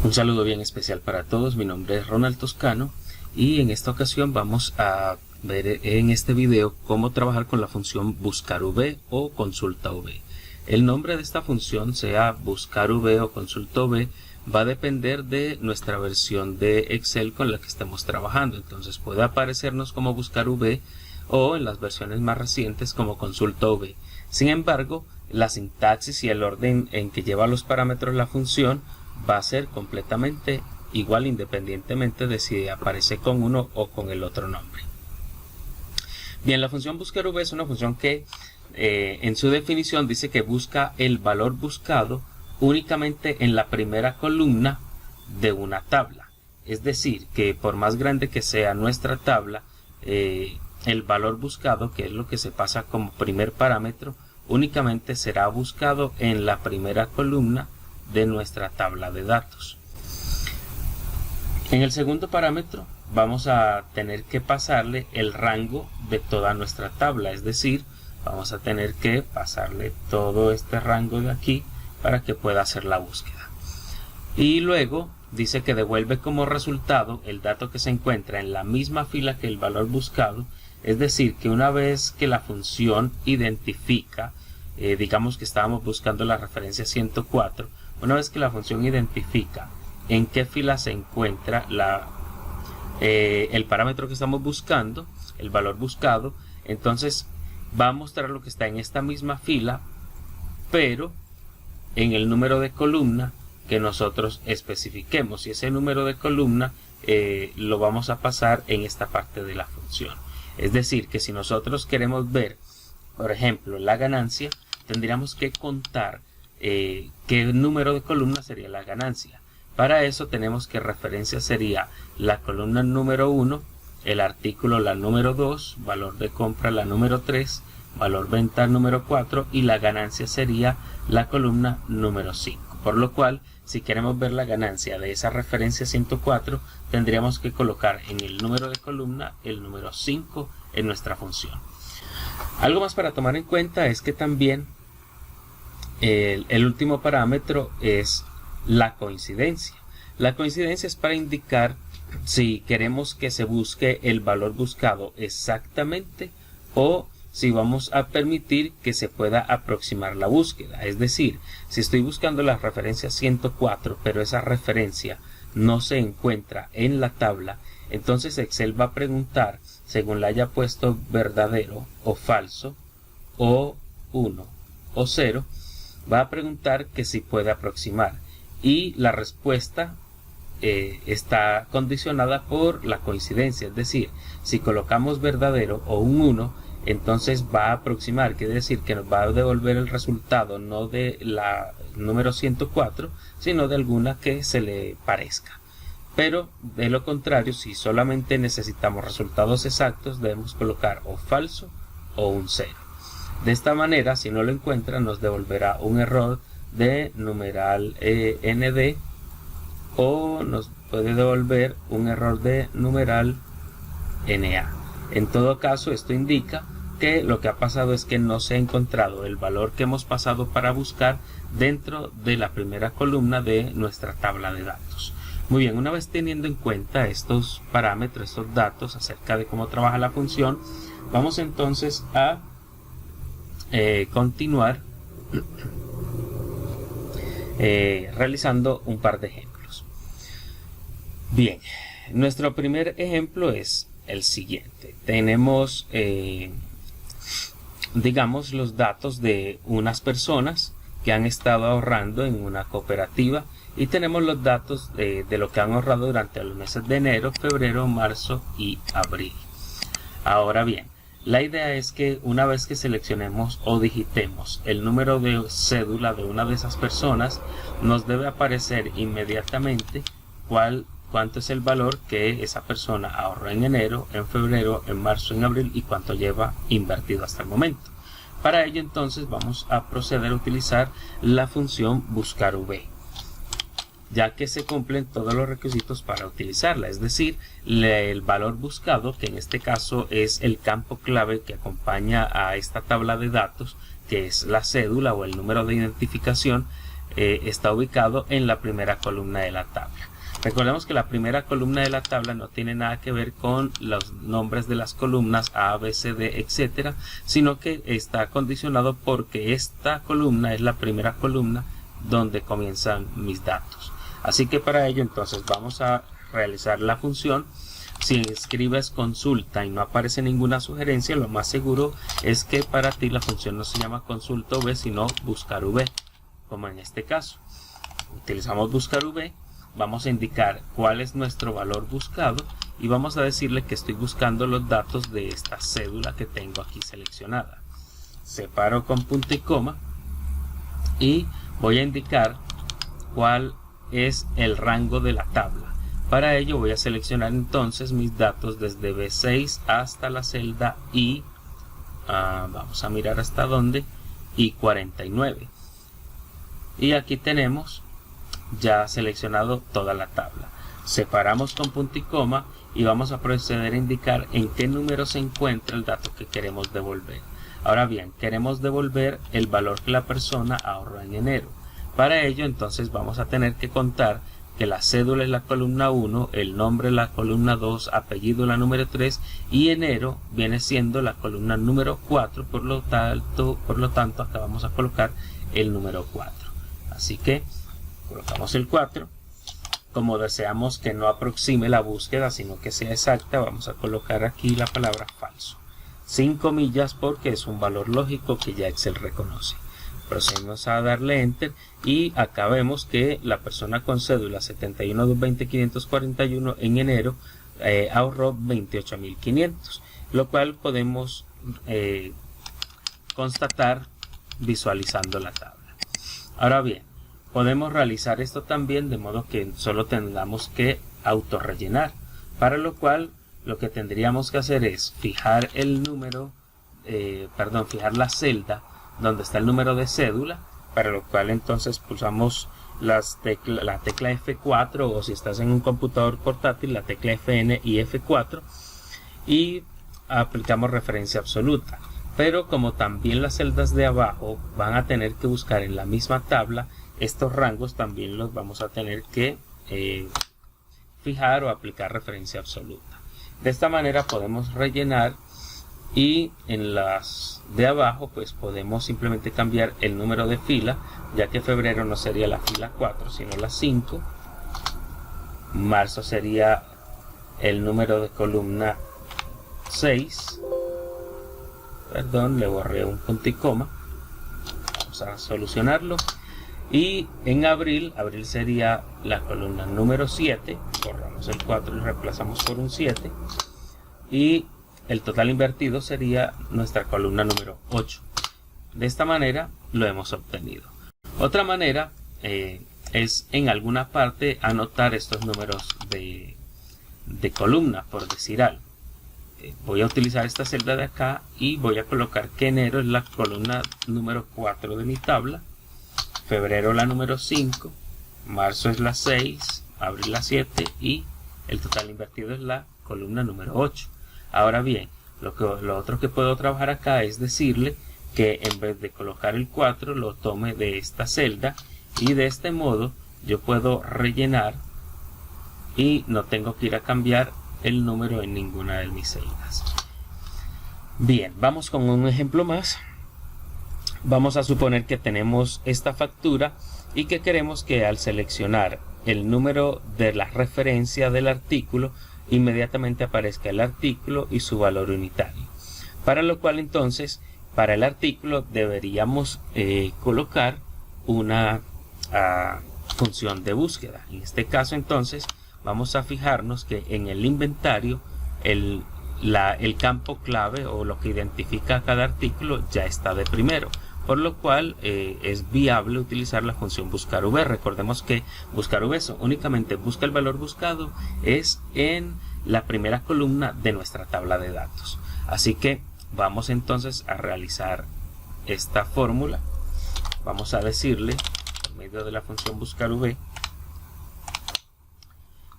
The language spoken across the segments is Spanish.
Un saludo bien especial para todos, mi nombre es Ronald Toscano y en esta ocasión vamos a ver en este video cómo trabajar con la función buscar_v o consulta_v. El nombre de esta función, sea buscar_v o consulta_v, va a depender de nuestra versión de Excel con la que estemos trabajando. Entonces puede aparecernos como buscar_v o en las versiones más recientes como consulta_v. Sin embargo, la sintaxis y el orden en que lleva los parámetros la función va a ser completamente igual independientemente de si aparece con uno o con el otro nombre. Bien, la función buscar_v es una función que en su definición dice que busca el valor buscado únicamente en la primera columna de una tabla. Es decir, que por más grande que sea nuestra tabla, el valor buscado, que es lo que se pasa como primer parámetro, únicamente será buscado en la primera columna de nuestra tabla de datos. En el segundo parámetro vamos a tener que pasarle el rango de toda nuestra tabla, es decir, vamos a tener que pasarle todo este rango de aquí para que pueda hacer la búsqueda. Y luego dice que devuelve como resultado el dato que se encuentra en la misma fila que el valor buscado, es decir, que una vez que la función identifica, digamos que estábamos buscando la referencia 104, una vez que la función identifica en qué fila se encuentra el parámetro que estamos buscando, el valor buscado, entonces va a mostrar lo que está en esta misma fila, pero en el número de columna que nosotros especifiquemos, y ese número de columna lo vamos a pasar en esta parte de la función. Es decir, que si nosotros queremos ver, por ejemplo, la ganancia, tendríamos que contar qué número de columna sería la ganancia. Para eso tenemos que referencia sería la columna número 1, el artículo la número 2, valor de compra la número 3, valor venta número 4 y la ganancia sería la columna número 5. Por lo cual, si queremos ver la ganancia de esa referencia 104, tendríamos que colocar en el número de columna el número 5 en nuestra función. Algo más para tomar en cuenta es que también el último parámetro es la coincidencia. La coincidencia es para indicar si queremos que se busque el valor buscado exactamente o si vamos a permitir que se pueda aproximar la búsqueda. Es decir, si estoy buscando la referencia 104 pero esa referencia no se encuentra en la tabla, entonces Excel va a preguntar, según la haya puesto verdadero o falso o 1 o 0, va a preguntar que si puede aproximar, y la respuesta está condicionada por la coincidencia. Es decir, si colocamos verdadero o un 1, entonces va a aproximar, quiere decir que nos va a devolver el resultado no de la número 104, sino de alguna que se le parezca. Pero de lo contrario, si solamente necesitamos resultados exactos, debemos colocar o falso o un 0. De esta manera, si no lo encuentra, nos devolverá un error de numeral nd o nos puede devolver un error de numeral na. En todo caso, esto indica que lo que ha pasado es que no se ha encontrado el valor que hemos pasado para buscar dentro de la primera columna de nuestra tabla de datos. Muy bien, una vez teniendo en cuenta estos parámetros, estos datos acerca de cómo trabaja la función, vamos entonces a continuar realizando un par de ejemplos. Bien, nuestro primer ejemplo es el siguiente. Tenemos digamos los datos de unas personas que han estado ahorrando en una cooperativa y tenemos los datos de lo que han ahorrado durante los meses de enero, febrero, marzo y abril. Ahora bien, la idea es que una vez que seleccionemos o digitemos el número de cédula de una de esas personas, nos debe aparecer inmediatamente cuánto es el valor que esa persona ahorró en enero, en febrero, en marzo, en abril y cuánto lleva invertido hasta el momento. Para ello entonces vamos a proceder a utilizar la función buscar_v, ya que se cumplen todos los requisitos para utilizarla, es decir, el valor buscado, que en este caso es el campo clave que acompaña a esta tabla de datos, que es la cédula o el número de identificación, está ubicado en la primera columna de la tabla. Recordemos que la primera columna de la tabla no tiene nada que ver con los nombres de las columnas A, B, C, D, etcétera, sino que está condicionado porque esta columna es la primera columna donde comienzan mis datos. Así que para ello entonces vamos a realizar la función. Si escribes consulta y no aparece ninguna sugerencia, lo más seguro es que para ti la función no se llama consulta V, sino buscar V, como en este caso. Utilizamos buscar V. Vamos a indicar cuál es nuestro valor buscado y vamos a decirle que estoy buscando los datos de esta cédula que tengo aquí seleccionada. Separo con punto y coma y voy a indicar cuál es el rango de la tabla. Para ello voy a seleccionar entonces mis datos desde B6 hasta la celda I, vamos a mirar hasta dónde, I49. Y aquí tenemos ya seleccionado toda la tabla. Separamos con punto y coma y vamos a proceder a indicar en qué número se encuentra el dato que queremos devolver. Ahora bien, queremos devolver el valor que la persona ahorró en enero. Para ello entonces vamos a tener que contar que la cédula es la columna 1, el nombre la columna 2, apellido la número 3 y enero viene siendo la columna número 4, por lo tanto acá vamos a colocar el número 4. Así que colocamos el 4. Como deseamos que no aproxime la búsqueda, sino que sea exacta, vamos a colocar aquí la palabra falso. Sin comillas porque es un valor lógico que ya Excel reconoce. Procedemos a darle Enter y acá vemos que la persona con cédula 71.220.541 en enero ahorró 28.500, lo cual podemos constatar visualizando la tabla. Ahora bien, podemos realizar esto también de modo que solo tengamos que autorrellenar, para lo cual lo que tendríamos que hacer es fijar el número, fijar la celda donde está el número de cédula, para lo cual entonces pulsamos la tecla F4 o si estás en un computador portátil la tecla Fn y F4 y aplicamos referencia absoluta. Pero como también las celdas de abajo van a tener que buscar en la misma tabla, estos rangos también los vamos a tener que fijar o aplicar referencia absoluta. De esta manera podemos rellenar y en las de abajo pues podemos simplemente cambiar el número de fila, ya que febrero no sería la fila 4 sino la 5, marzo sería el número de columna 6, perdón, le borré un punto y coma, vamos a solucionarlo, y en abril sería la columna número 7, borramos el 4 y reemplazamos por un 7, y el total invertido sería nuestra columna número 8. De esta manera lo hemos obtenido. Otra manera es en alguna parte anotar estos números de columna, por decir algo. Voy a utilizar esta celda de acá y voy a colocar que enero es la columna número 4 de mi tabla, febrero la número 5, marzo es la 6, abril la 7 y el total invertido es la columna número 8. Ahora bien, lo otro que puedo trabajar acá es decirle que en vez de colocar el 4 lo tome de esta celda y de este modo yo puedo rellenar y no tengo que ir a cambiar el número en ninguna de mis celdas. Bien, vamos con un ejemplo más. Vamos a suponer que tenemos esta factura y que queremos que al seleccionar el número de la referencia del artículo inmediatamente aparezca el artículo y su valor unitario, para lo cual entonces para el artículo deberíamos colocar una función de búsqueda. En este caso entonces vamos a fijarnos que en el inventario el campo clave o lo que identifica a cada artículo ya está de primero, por lo cual es viable utilizar la función buscar v. Recordemos que buscar v únicamente busca el valor buscado es en la primera columna de nuestra tabla de datos. Así que vamos entonces a realizar esta fórmula. Vamos a decirle por medio de la función buscar v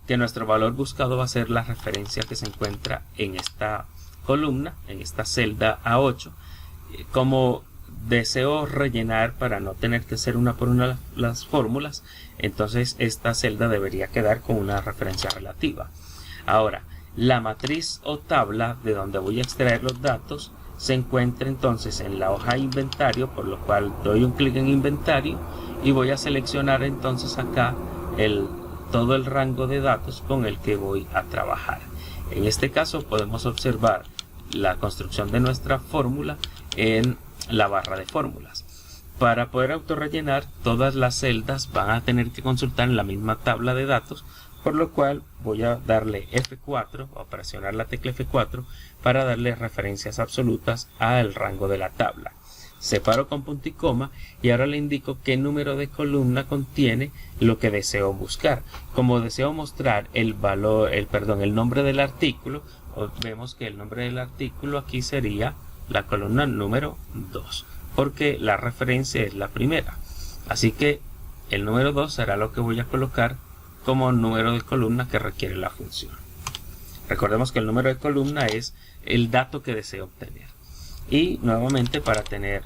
que nuestro valor buscado va a ser la referencia que se encuentra en esta columna, en esta celda A8. Como deseo rellenar para no tener que hacer una por una las fórmulas, entonces esta celda debería quedar con una referencia relativa. Ahora, la matriz o tabla de donde voy a extraer los datos se encuentra entonces en la hoja inventario, por lo cual doy un clic en inventario y voy a seleccionar entonces acá todo el rango de datos con el que voy a trabajar. En este caso podemos observar la construcción de nuestra fórmula en la barra de fórmulas. Para poder autorrellenar, todas las celdas van a tener que consultar en la misma tabla de datos, por lo cual voy a darle F4 o presionar la tecla F4 para darle referencias absolutas al rango de la tabla. Separo con punto y coma y ahora le indico qué número de columna contiene lo que deseo buscar. Como deseo mostrar el nombre del artículo, vemos que el nombre del artículo aquí sería la columna número 2, porque la referencia es la primera. Así que el número 2 será lo que voy a colocar como número de columna que requiere la función. Recordemos que el número de columna es el dato que deseo obtener. Y nuevamente, para tener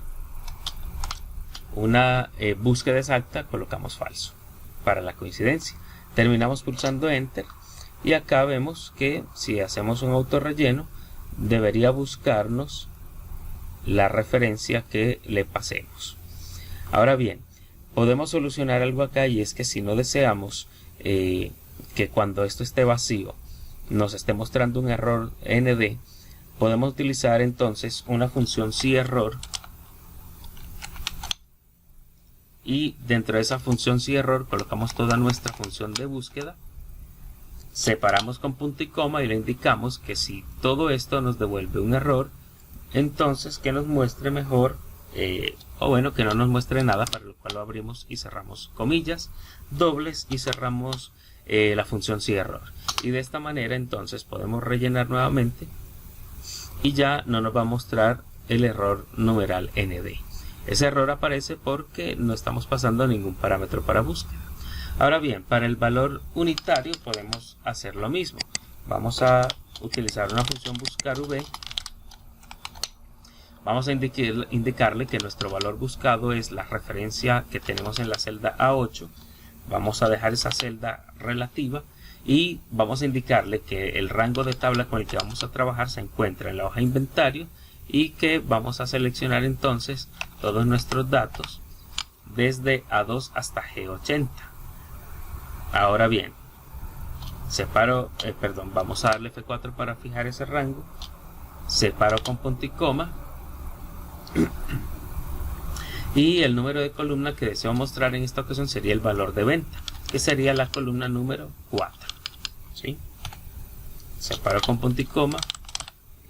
una búsqueda exacta, colocamos falso para la coincidencia. Terminamos pulsando Enter y acá vemos que si hacemos un autorrelleno debería buscarnos la referencia que le pasemos. Ahora bien, podemos solucionar algo acá, y es que si no deseamos que cuando esto esté vacío nos esté mostrando un error nd, podemos utilizar entonces una función cierror, y dentro de esa función cierror colocamos toda nuestra función de búsqueda, separamos con punto y coma y le indicamos que si todo esto nos devuelve un error, entonces que nos muestre mejor, o bueno, que no nos muestre nada, para lo cual lo abrimos y cerramos comillas dobles y cerramos la función cierror, y de esta manera entonces podemos rellenar nuevamente y ya no nos va a mostrar el error numeral nd. Ese error aparece porque no estamos pasando ningún parámetro para búsqueda. Ahora bien, para el valor unitario podemos hacer lo mismo. Vamos a utilizar una función buscar v. Vamos a indicarle que nuestro valor buscado es la referencia que tenemos en la celda A8. Vamos a dejar esa celda relativa y vamos a indicarle que el rango de tabla con el que vamos a trabajar se encuentra en la hoja inventario y que vamos a seleccionar entonces todos nuestros datos desde A2 hasta G80. Ahora bien, vamos a darle F4 para fijar ese rango, separo con punto y coma y el número de columna que deseo mostrar en esta ocasión sería el valor de venta, que sería la columna número 4. ¿Sí? Separo con punto y coma,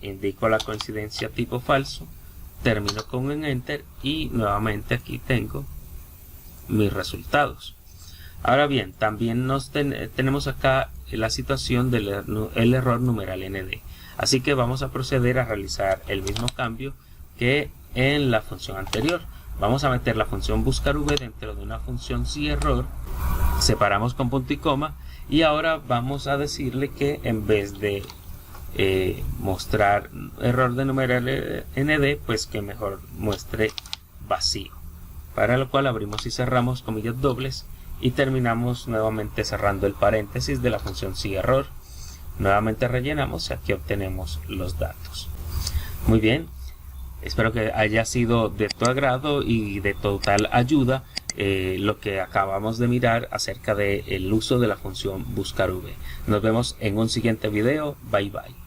indico la coincidencia tipo falso, termino con un Enter y nuevamente aquí tengo mis resultados. Ahora bien, también tenemos acá la situación del error numeral nd. Así que vamos a proceder a realizar el mismo cambio que en la función anterior. Vamos a meter la función buscar v dentro de una función cierror, separamos con punto y coma y ahora vamos a decirle que en vez de mostrar error de numeral nd, pues que mejor muestre vacío, para lo cual abrimos y cerramos comillas dobles y terminamos nuevamente cerrando el paréntesis de la función cierror. Nuevamente rellenamos y aquí obtenemos los datos. Muy bien, espero que haya sido de tu agrado y de total ayuda lo que acabamos de mirar acerca del uso de la función buscar v. Nos vemos en un siguiente video. Bye bye.